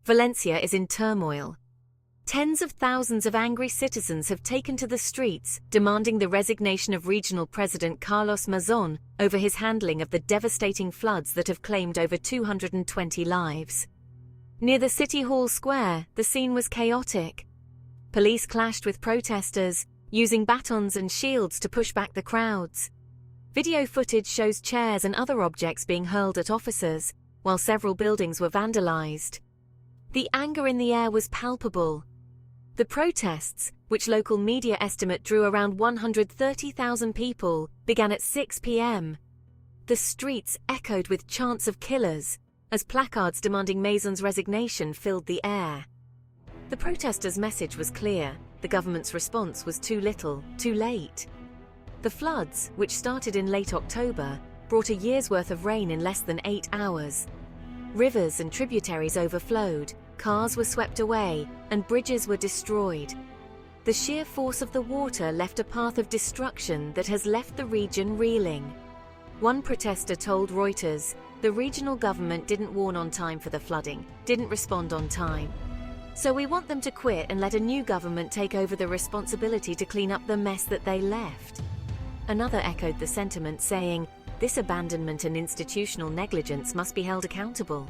Valencia is in turmoil. Tens of thousands of angry citizens have taken to the streets, demanding the resignation of regional president Carlos Mazón over his handling of the devastating floods that have claimed over 220 lives. Near the City Hall Square, the scene was chaotic. Police clashed with protesters, using batons and shields to push back the crowds. Video footage shows chairs and other objects being hurled at officers, while several buildings were vandalized. The anger in the air was palpable. The protests, which local media estimate drew around 130,000 people, began at 6 p.m. The streets echoed with chants of killers, as placards demanding Mazón's resignation filled the air. The protesters' message was clear: the government's response was too little, too late. The floods, which started in late October, brought a year's worth of rain in less than 8 hours. Rivers and tributaries overflowed, cars were swept away, and bridges were destroyed. The sheer force of the water left a path of destruction that has left the region reeling. One protester told Reuters, "The regional government didn't warn on time for the flooding, didn't respond on time. So we want them to quit and let a new government take over the responsibility to clean up the mess that they left." Another echoed the sentiment, saying, "This abandonment and institutional negligence must be held accountable."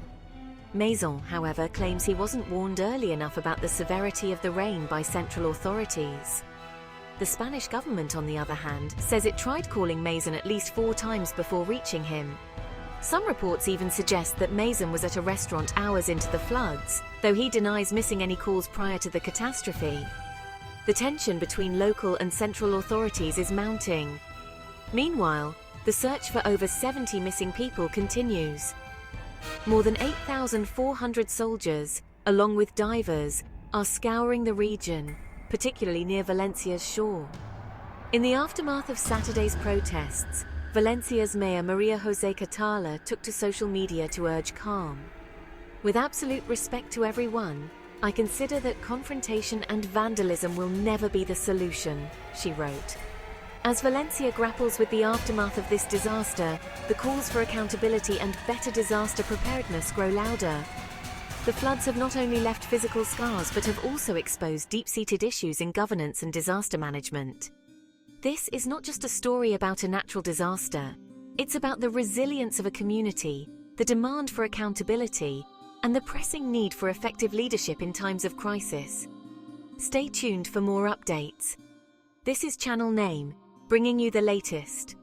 Mazón, however, claims he wasn't warned early enough about the severity of the rain by central authorities. The Spanish government, on the other hand, says it tried calling Mazón at least 4 times before reaching him. Some reports even suggest that Mazón was at a restaurant hours into the floods, though he denies missing any calls prior to the catastrophe. The tension between local and central authorities is mounting. Meanwhile, the search for over 70 missing people continues. More than 8,400 soldiers, along with divers, are scouring the region, particularly near Valencia's shore. In the aftermath of Saturday's protests, Valencia's mayor Maria José Catala took to social media to urge calm. "With absolute respect to everyone, I consider that confrontation and vandalism will never be the solution," she wrote. As Valencia grapples with the aftermath of this disaster, the calls for accountability and better disaster preparedness grow louder. The floods have not only left physical scars but have also exposed deep-seated issues in governance and disaster management. This is not just a story about a natural disaster. It's about the resilience of a community, the demand for accountability, and the pressing need for effective leadership in times of crisis. Stay tuned for more updates. This is Channel Name, bringing you the latest.